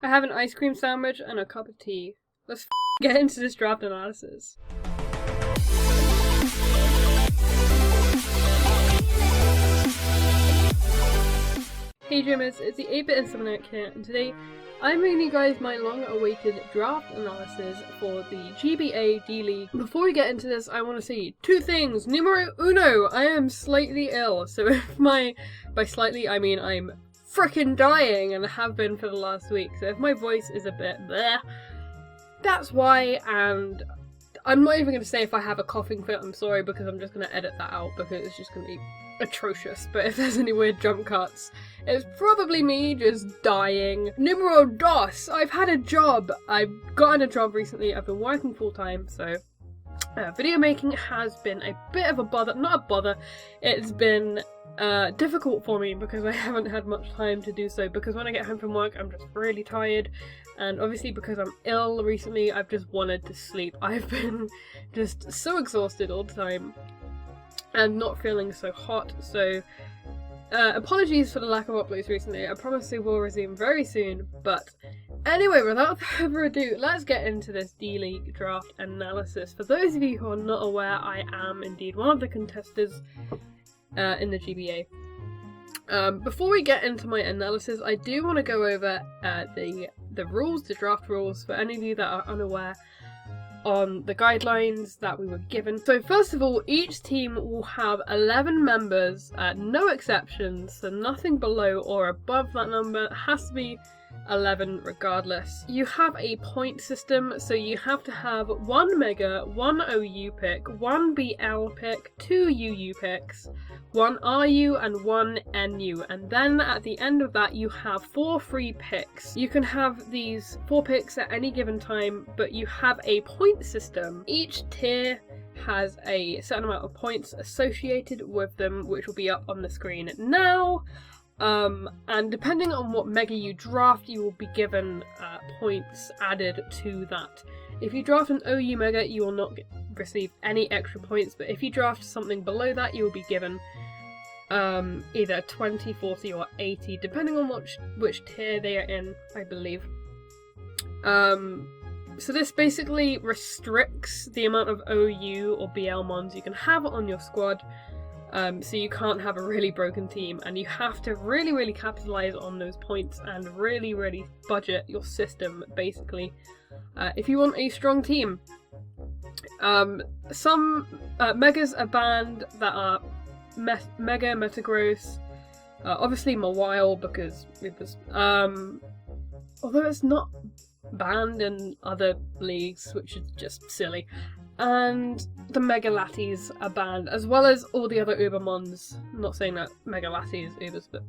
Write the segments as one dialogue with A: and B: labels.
A: I have an ice cream sandwich and a cup of tea. Let's get into this draft analysis. Hey Dreamers, it's the 8-bit Infernape here, and today I'm bringing you guys my long-awaited draft analysis for the GBA D-League. Before we get into this, I want to say two things. Numero uno, I am slightly ill, so if by slightly I mean I'm frickin' dying and have been for the last week, so if my voice is a bit bleh, that's why. And I'm not even going to say if I have a coughing fit, I'm sorry, because I'm just going to edit that out because it's just going to be atrocious. But if there's any weird jump cuts, it's probably me just dying. Numero dos, I've had a job. I've gotten a job recently. I've been working full time, so video making has been a bit of a bother. Not a bother, it's been difficult for me because I haven't had much time to do so, because when I get home from work I'm just really tired, and obviously because I'm ill recently I've just wanted to sleep. I've been just so exhausted all the time and not feeling so hot, so apologies for the lack of uploads recently. I promise they will resume very soon, but anyway, without further ado, let's get into this D-League draft analysis. For those of you who are not aware, I am indeed one of the contestants in the GBA. Before we get into my analysis, I do want to go over the rules, the draft rules, for any of you that are unaware on the guidelines that we were given. So first of all, each team will have 11 members, no exceptions, so nothing below or above that number. It has to be 11 regardless. You have a point system, so you have to have 1 Mega, 1 OU pick, 1 BL pick, 2 UU picks, 1 RU and 1 NU, and then at the end of that you have 4 free picks. You can have these 4 picks at any given time, but you have a point system. Each tier has a certain amount of points associated with them, which will be up on the screen now. And depending on what Mega you draft, you will be given points added to that. If you draft an OU Mega, you will not receive any extra points, but if you draft something below that, you will be given either 20, 40 or 80, depending on which tier they are in, I believe. So this basically restricts the amount of OU or BL mons you can have on your squad. So you can't have a really broken team, and you have to really capitalize on those points and really budget your system, basically, if you want a strong team. Some Megas are banned that are Mega Metagross, obviously Mawile, because it was, although it's not banned in other leagues, which is just silly. And the Mega Latias are banned, as well as all the other Ubermons. I'm not saying that Mega Latias Ubers, but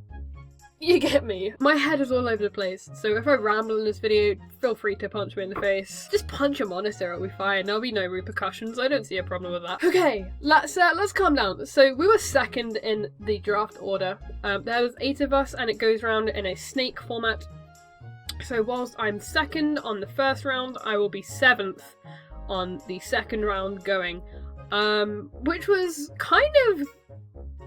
A: you get me. My head is all over the place, so if I ramble in this video, feel free to punch me in the face. Just punch a monitor, it'll be fine. There'll be no repercussions. I don't see a problem with that. Okay, let's calm down. So we were second in the draft order. There was 8 of us, and it goes around in a snake format. So whilst I'm second on the first round, I will be 7th on the second round going, which was kind of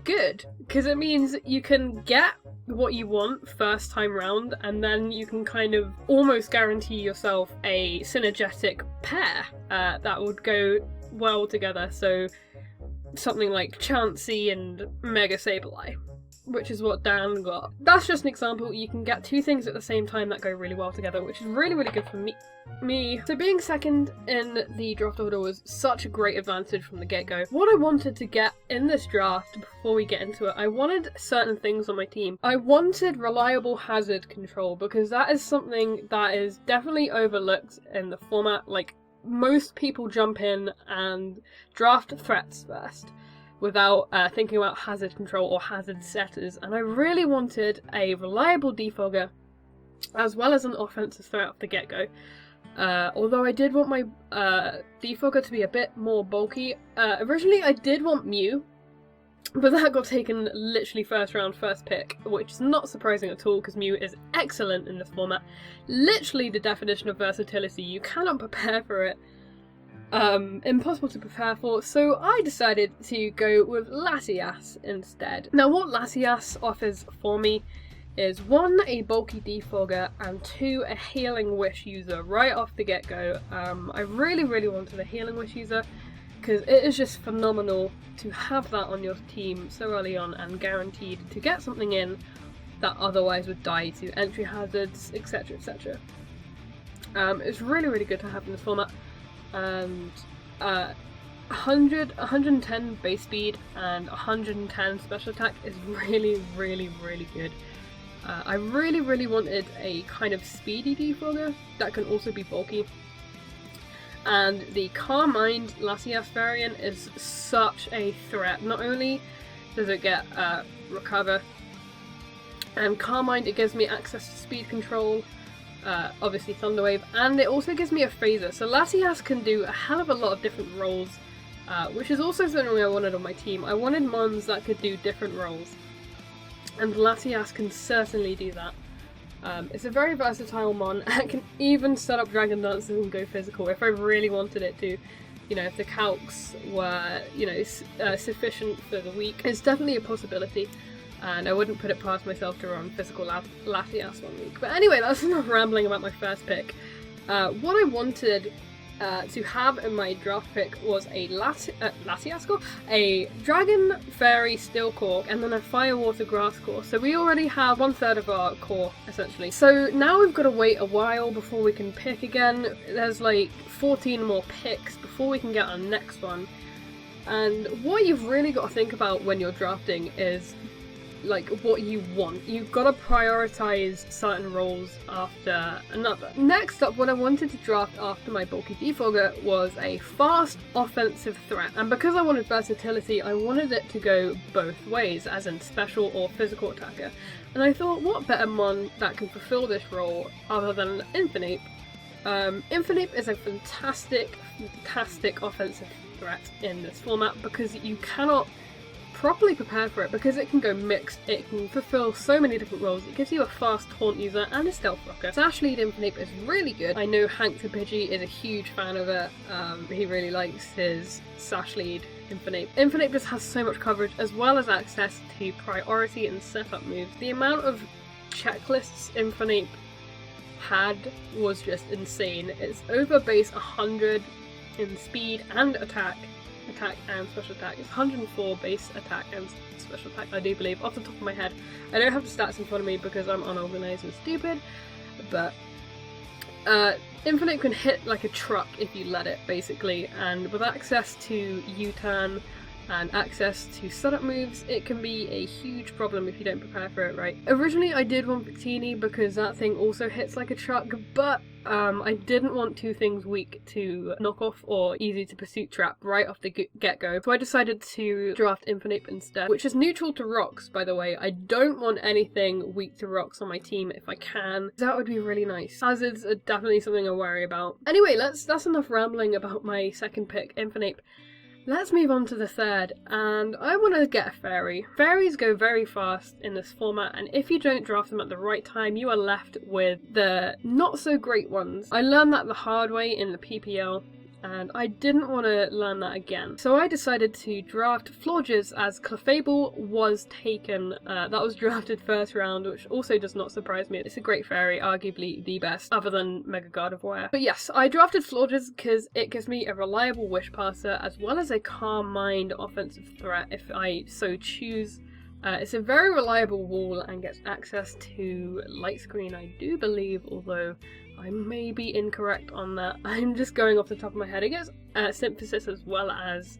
A: good, because it means you can get what you want first time round, and then you can kind of almost guarantee yourself a synergetic pair that would go well together. So something like Chansey and Mega Sableye, which is what Dan got. That's just an example. You can get 2 things at the same time that go really well together, which is really good for me. So being second in the draft order was such a great advantage from the get-go. What I wanted to get in this draft, before we get into it, I wanted certain things on my team. I wanted reliable hazard control, because that is something that is definitely overlooked in the format. Like, most people jump in and draft threats first without thinking about hazard control or hazard setters, and I really wanted a reliable defogger as well as an offensive threat off the get-go. Although I did want my defogger to be a bit more bulky. Originally I did want Mew, but that got taken literally first round, first pick, which is not surprising at all because Mew is excellent in this format. Literally the definition of versatility. You cannot prepare for it. Impossible to prepare for, so I decided to go with Latias instead. Now what Latias offers for me is 1, a bulky defogger, and 2, a healing wish user right off the get-go. I really wanted a healing wish user because it is just phenomenal to have that on your team so early on and guaranteed to get something in that otherwise would die to entry hazards, etc, etc. It's really good to have in this format, and 110 base speed and 110 special attack is really good. I really wanted a kind of speedy defogger that can also be bulky, and the Calm Mind Latias variant is such a threat. Not only does it get recover and Calm Mind, it gives me access to speed control, obviously Thunder Wave, and it also gives me a phaser. So Latias can do a hell of a lot of different roles, which is also something I wanted on my team. I wanted mons that could do different roles, and Latias can certainly do that. It's a very versatile mon. It can even set up Dragon Dances and go physical if I really wanted it to. You know, if the calcs were, you know, sufficient for the week. It's definitely a possibility, and I wouldn't put it past myself to run physical Latias 1 week. But anyway, that's enough rambling about my first pick. What I wanted to have in my draft pick was a Latias core, a Dragon Fairy Steel core, and then a Fire Water Grass core. So we already have 1/3 of our core, essentially. So now we've got to wait a while before we can pick again. There's like 14 more picks before we can get our next one. And what you've really got to think about when you're drafting is like what you want. You've got to prioritize certain roles after another. Next up, what I wanted to draft after my bulky defogger was a fast offensive threat, and because I wanted versatility, I wanted it to go both ways, as in special or physical attacker. And I thought, what better mon that can fulfill this role other than Infernape? Infernape is a fantastic offensive threat in this format because you cannot properly prepare for it, because it can go mixed, it can fulfill so many different roles. It gives you a fast taunt user and a stealth rocker. Sash lead Infernape is really good. I know Hank Tapigi is a huge fan of it. He really likes his Sash lead Infernape. Infernape just has so much coverage as well as access to priority and setup moves. The amount of checklists Infernape had was just insane. It's over base 100 in speed and attack and special attack. It's 104 base attack and special attack, I do believe, off the top of my head. I don't have the stats in front of me because I'm unorganized and stupid, but Infernape can hit like a truck if you let it, basically, and with access to U-turn and access to setup moves, it can be a huge problem if you don't prepare for it right. Originally I did want Victini because that thing also hits like a truck, but I didn't want two things weak to knock off or easy to pursuit trap right off the get-go, so I decided to draft Infernape instead, which is neutral to rocks, by the way. I don't want anything weak to rocks on my team if I can. That would be really nice. Hazards are definitely something I worry about. Anyway, that's enough rambling about my second pick, Infernape. Let's move on to the third, and I want to get a fairy. Fairies go very fast in this format, and if you don't draft them at the right time, you are left with the not so great ones. I learned that the hard way in the PPL, and I didn't want to learn that again. So I decided to draft Florges, as Clefable was taken. That was drafted first round, which also does not surprise me. It's a great fairy, arguably the best, other than Mega Gardevoir. But yes, I drafted Florges because it gives me a reliable Wish Passer, as well as a Calm Mind offensive threat if I so choose. It's a very reliable wall and gets access to Light Screen, I do believe, although I may be incorrect on that. I'm just going off the top of my head. It gets Synthesis as well as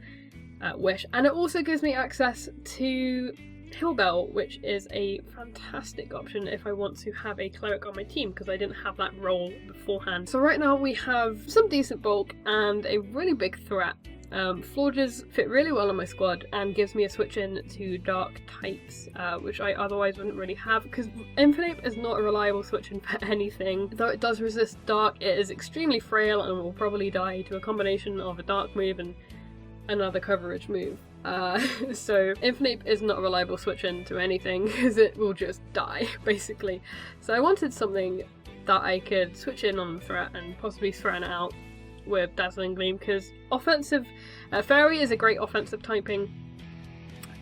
A: Wish, and it also gives me access to Hillbell, which is a fantastic option if I want to have a cleric on my team, because I didn't have that role beforehand. So right now we have some decent bulk and a really big threat. Florges fit really well on my squad and gives me a switch in to dark types, which I otherwise wouldn't really have, because Infernape is not a reliable switch in for anything. Though it does resist dark, it is extremely frail and will probably die to a combination of a dark move and another coverage move. So Infernape is not a reliable switch in to anything because it will just die, basically. So I wanted something that I could switch in on the threat and possibly threaten it out with Dazzling Gleam, because offensive Fairy is a great offensive typing,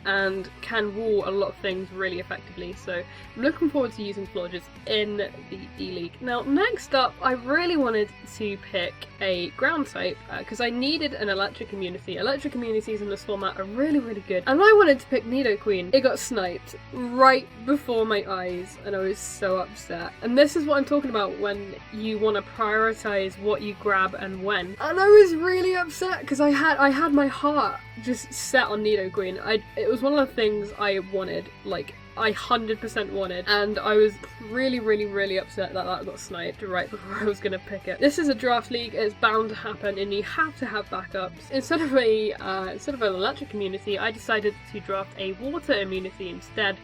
A: and can wall a lot of things really effectively, so I'm looking forward to using Florges in the D-League. Now next up, I really wanted to pick a ground type because I needed an electric immunity. Electric immunities in this format are really good, and I wanted to pick Nidoqueen. It got sniped right before my eyes and I was so upset. And this is what I'm talking about when you want to prioritize what you grab and when. And I was really upset because I had my heart just set on Nidoqueen. It was one of the things I wanted, like I 100% wanted, and I was really upset that that got sniped right before I was going to pick it. This is a draft league, it's bound to happen, and you have to have backups. Instead of an electric immunity, I decided to draft a water immunity instead,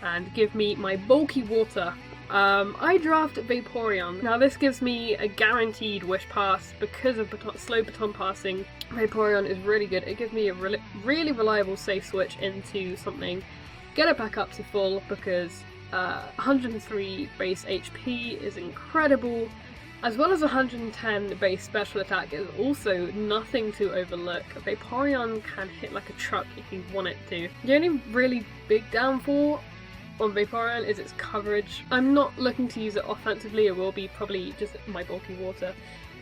A: and give me my bulky water. I draft Vaporeon. Now this gives me a guaranteed wish pass because of slow baton passing. Vaporeon is really good. It gives me a really reliable safe switch into something. Get it back up to full because 103 base HP is incredible, as well as 110 base special attack is also nothing to overlook. Vaporeon can hit like a truck if you want it to. The only really big downfall on Vaporeon is its coverage. I'm not looking to use it offensively, it will be probably just my bulky water.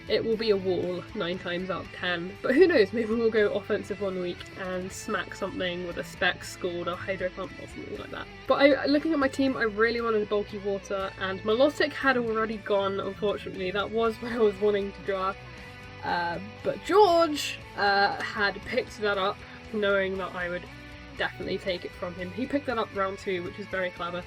A: It will be a wall 9 times out of 10, but who knows, maybe we'll go offensive one week and smack something with a Spec, Scald or Hydro Pump or something like that. But looking at my team, I really wanted bulky water, and Milotic had already gone, unfortunately. That was what I was wanting to draft. But George had picked that up, knowing that I would definitely take it from him. He picked that up round 2, which is very clever.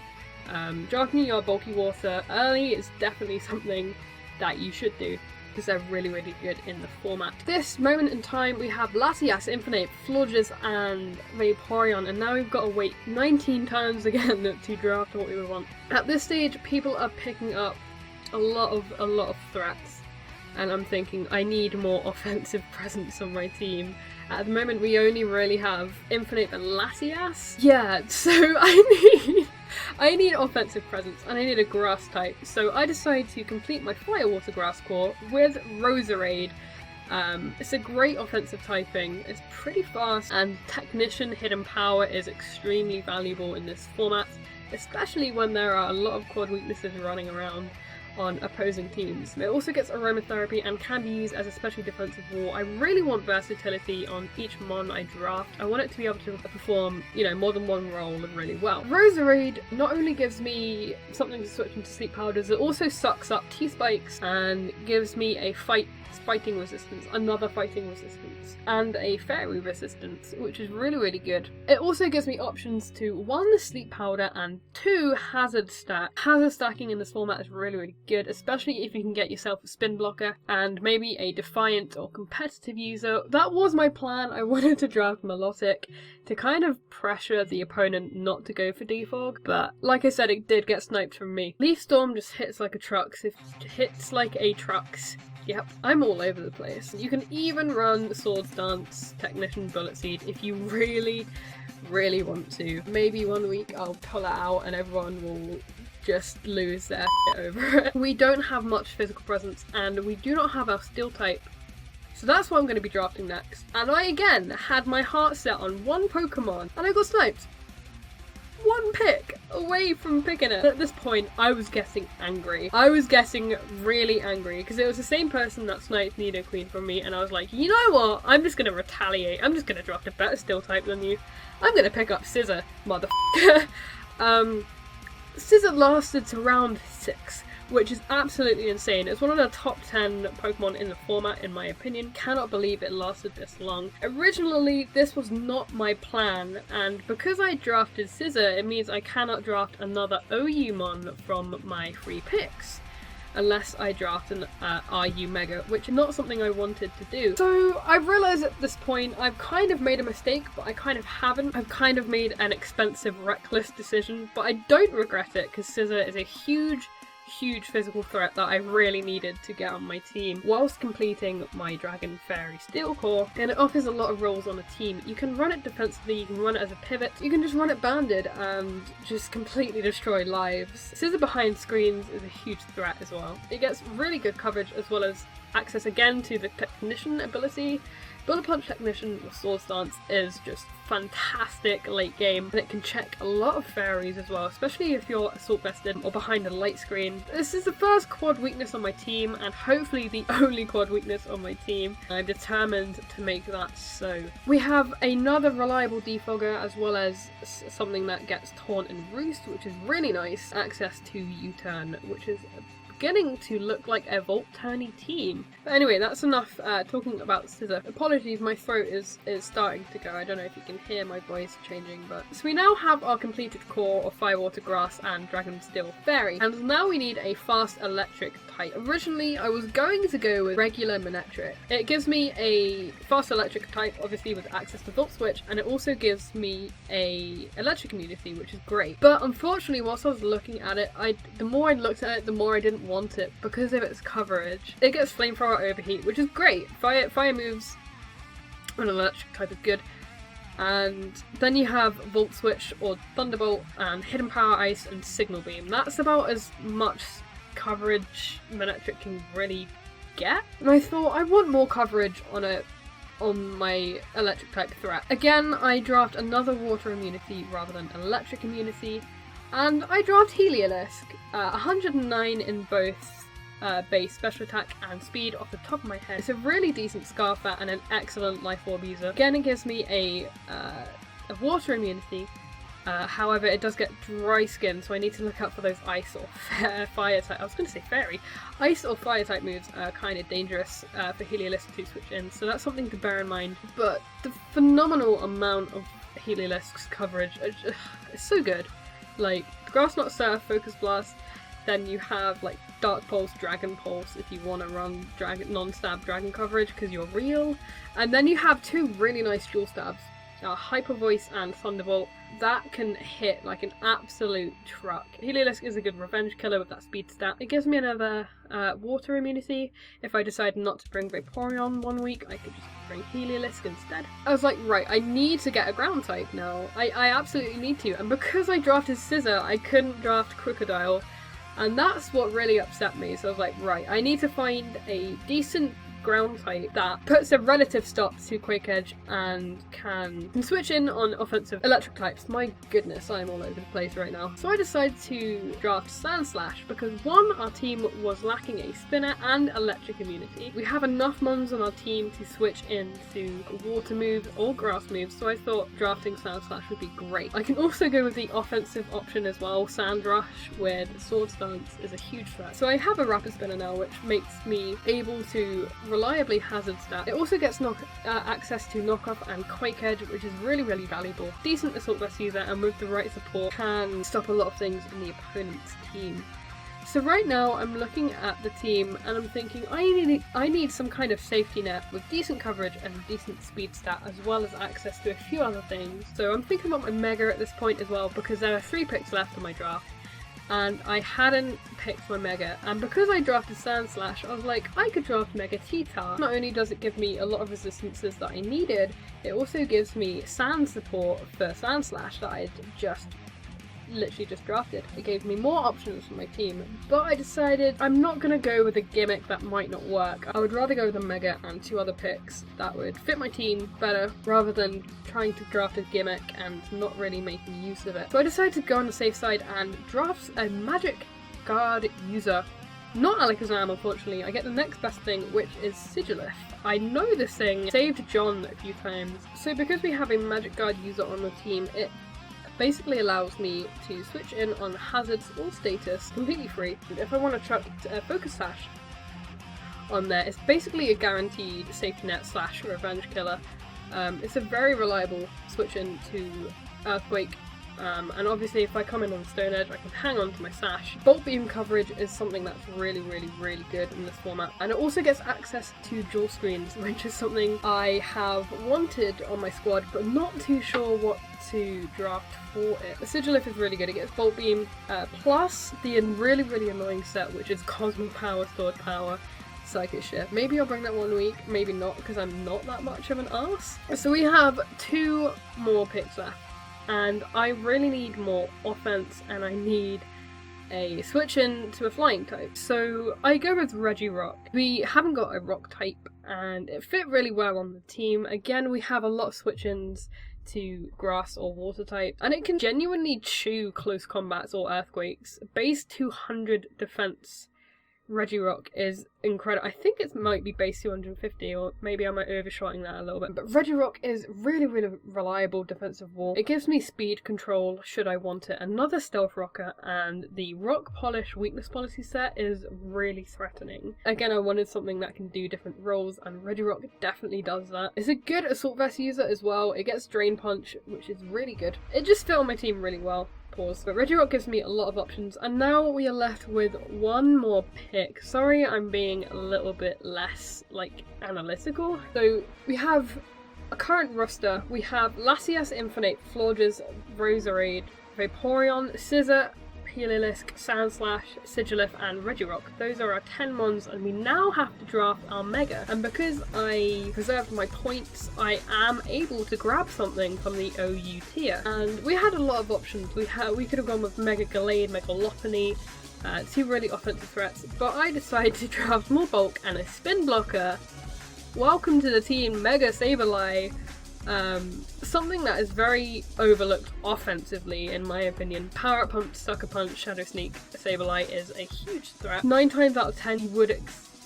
A: Drafting your bulky water early is definitely something that you should do, because they're really good in the format. This moment in time, we have Latias, Infernape, Florges, and Vaporeon, and now we've got to wait 19 times again to draft what we would want. At this stage, people are picking up a lot of threats, and I'm thinking I need more offensive presence on my team. At the moment, we only really have Infernape and Latias. Yeah, so I need offensive presence, and I need a grass type. So I decided to complete my Fire Water Grass core with Roserade. It's a great offensive typing, it's pretty fast, and Technician Hidden Power is extremely valuable in this format, especially when there are a lot of quad weaknesses running around on opposing teams. It also gets aromatherapy and can be used as a special defensive wall. I really want versatility on each mon I draft. I want it to be able to perform, you know, more than one role really well. Roserade not only gives me something to switch into sleep powders, it also sucks up T-spikes and gives me a fighting resistance, another fighting resistance, and a fairy resistance, which is really good. It also gives me options to 1, sleep powder, and 2, hazard stack. Hazard stacking in this format is really good, especially if you can get yourself a spin blocker and maybe a defiant or competitive user. That was my plan. I wanted to draft Milotic to kind of pressure the opponent not to go for defog, but like I said, it did get sniped from me. Leaf Storm just hits like a trucks. It hits like a trucks. Yep, I'm all over the place. You can even run Swords Dance, Technician, Bullet Seed if you really want to. Maybe one week I'll pull it out and everyone will just lose their shit over it. We don't have much physical presence, and we do not have our Steel type. So that's what I'm going to be drafting next. And I again had my heart set on one Pokemon and I got sniped. One pick away from picking it. At this point, I was getting angry. I was getting really angry because it was the same person that sniped Nidoqueen from me, and I was like, you know what? I'm just going to retaliate. I'm just going to draft a better Steel type than you. I'm going to pick up Scizor, motherfucker. Scizor lasted to round 6, which is absolutely insane. It's one of the top 10 Pokemon in the format, in my opinion. Cannot believe it lasted this long. Originally, this was not my plan, and because I drafted Scizor, it means I cannot draft another OU-mon from my free picks, unless I draft an RU Mega, which is not something I wanted to do. So I realised at this point I've kind of made a mistake, but I kind of haven't. I've kind of made an expensive, reckless decision, but I don't regret it because Scizor is a huge physical threat that I really needed to get on my team whilst completing my Dragon Fairy Steel Core, and it offers a lot of roles on a team. You can run it defensively, you can run it as a pivot, you can just run it banded and just completely destroy lives. Scizor behind screens is a huge threat as well. It gets really good coverage as well as access again to the Technician ability. Bullet Punch Technician with Sword Stance is just fantastic late game, and it can check a lot of fairies as well, especially if you're assault vested or behind a light screen. This is the first quad weakness on my team, and hopefully the only quad weakness on my team. I'm determined to make that so. We have another reliable defogger, as well as something that gets Taunt and Roost, which is really nice. Access to U-Turn, which is beginning to look like a Volt-turny team. But anyway, that's enough talking about Scizor. Apologies, my throat is starting to go. I don't know if you can hear my voice changing, but... So we now have our completed core of Fire, Water, Grass and Dragon Steel Fairy, and now we need a fast electric type. Originally, I was going to go with regular Manectric. It gives me a fast electric type, obviously with access to Volt Switch, and it also gives me a electric immunity, which is great. But unfortunately, whilst I was looking at it, the more I looked at it, the more I didn't want it because of its coverage. It gets Flamethrower Overheat, which is great. Fire moves on an electric type is good. And then you have Volt Switch or Thunderbolt and Hidden Power Ice and Signal Beam. That's about as much coverage Manectric can really get. And I thought I want more coverage on my electric type threat. Again, I draft another water immunity rather than electric immunity. And I draft Heliolisk, 109 in both base, special attack and speed off the top of my head. It's a really decent Scarfat and an excellent Life Orb user. Again, it gives me a water immunity, however it does get dry skin, so I need to look out for those ice or fire type. I was going to say fairy. Ice or fire type moves are kind of dangerous for Heliolisk to switch in, so that's something to bear in mind. But the phenomenal amount of Heliolisk's coverage is so good. Like, Grass Knot Surf, Focus Blast, then you have like Dark Pulse, Dragon Pulse if you want to run non-stab dragon coverage because you're real. And then you have two really nice dual stabs, Hyper Voice and Thunderbolt. That can hit like an absolute truck. Heliolisk is a good revenge killer with that speed stat. It gives me another water immunity. If I decide not to bring Vaporeon one week, I could just bring Heliolisk instead. I was like, right, I need to get a ground type now. I absolutely need to. And because I drafted Scizor, I couldn't draft Crocodile. And that's what really upset me. So I was like, right, I need to find a decent ground type that puts a relative stop to Quake Edge and can switch in on offensive electric types. My goodness, I'm all over the place right now. So I decided to draft Sandslash because one, our team was lacking a spinner and electric immunity. We have enough mons on our team to switch into water moves or grass moves, so I thought drafting Sandslash would be great. I can also go with the offensive option as well. Sand Rush with Sword Stance is a huge threat. So I have a Rapid Spinner now, which makes me able to reliably hazard stat. It also gets access to Knockoff and Quake Edge, which is really valuable. Decent assault vest user, and with the right support can stop a lot of things in the opponent's team. So right now I'm looking at the team and I'm thinking I need some kind of safety net with decent coverage and decent speed stat, as well as access to a few other things. So I'm thinking about my Mega at this point as well, because there are 3 picks left on my draft. And I hadn't picked my Mega, and because I drafted Sandslash, I was like, I could draft Mega T-Tar. Not only does it give me a lot of resistances that I needed, it also gives me sand support for Sandslash that I'd literally just drafted. It gave me more options for my team, but I decided I'm not going to go with a gimmick that might not work. I would rather go with a Mega and 2 other picks that would fit my team better, rather than trying to draft a gimmick and not really making use of it. So I decided to go on the safe side and draft a Magic Guard user. Not Alakazam, unfortunately. I get the next best thing, which is Sigilyph. I know this thing saved John a few times. So because we have a Magic Guard user on the team, it basically allows me to switch in on hazards or status completely free. If I want to chuck Focus Sash on there, it's basically a guaranteed safety net / revenge killer. It's a very reliable switch in to Earthquake, and obviously if I come in on Stone Edge, I can hang on to my Sash. Bolt Beam coverage is something that's really good in this format, and it also gets access to dual screens, which is something I have wanted on my squad but not too sure what to draft for it. The Sigilyph is really good. It gets Bolt Beam plus the really annoying set, which is Cosmo Power, Stored Power, Psychic Shift. Maybe I'll bring that one week, maybe not, because I'm not that much of an arse. So we have 2 more picks left, and I really need more offense, and I need a switch in to a flying type. So I go with Regirock. We haven't got a rock type and it fit really well on the team. Again, we have a lot of switch-ins to grass or water type, and it can genuinely chew close combats or earthquakes. Base 200 defense Regirock is incredible. I think it might be base 250, or maybe I might overshotting that a little bit. But Regirock is really reliable defensive wall. It gives me speed control should I want it. Another stealth rocker, and the rock polish weakness policy set is really threatening. Again, I wanted something that can do different roles, and Regirock definitely does that. It's a good assault vest user as well. It gets drain punch, which is really good. It just fit on my team really well. Pause. But Regirock gives me a lot of options, and now we are left with one more pick. Sorry, I'm being a little bit less, like, analytical. So we have a current roster. We have Latias, Infernape, Florges, Roserade, Vaporeon, Scizor, Heliolisk, Sandslash, Sigilyph and Regirock. Those are our 10 mons, and we now have to draft our Mega. And because I preserved my points, I am able to grab something from the OU tier. And we had a lot of options. We could have gone with Mega Gallade, Mega Lopunny, two really offensive threats, but I decided to draft more bulk and a spin blocker. Welcome to the team, Mega Sableye. Something that is very overlooked offensively, in my opinion. Power Up Punch, Sucker Punch, Shadow Sneak, Sableye is a huge threat. 9 times out of 10 you would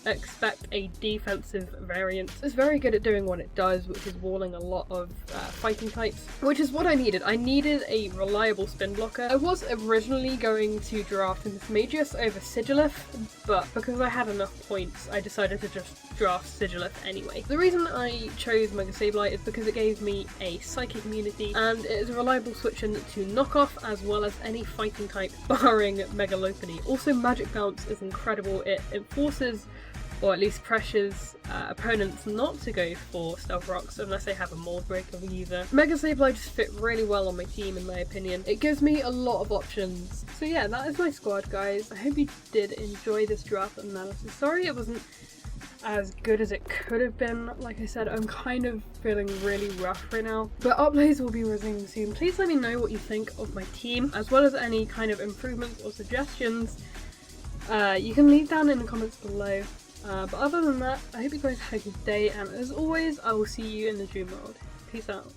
A: expect a defensive variant. It's very good at doing what it does, which is walling a lot of fighting types, which is what I needed. I needed a reliable spin blocker. I was originally going to draft Macadii over Sigilyph, but because I had enough points, I decided to just draft Sigilyph anyway. The reason I chose Mega Sableye is because it gave me a psychic immunity, and it is a reliable switch in to knock off as well as any fighting type barring Mega Lopunny. Also, Magic Bounce is incredible. It enforces, or at least pressures, opponents not to go for Stealth Rocks unless they have a Mold Breaker user. Mega Sableye just fit really well on my team, in my opinion. It gives me a lot of options. So yeah, that is my squad, guys. I hope you did enjoy this draft analysis. Sorry it wasn't as good as it could have been. Like I said, I'm kind of feeling really rough right now, but uploads will be resuming soon. Please let me know what you think of my team, as well as any kind of improvements or suggestions. You can leave down in the comments below. But other than that, I hope you guys had a good day, and as always, I will see you in the dream world. Peace out.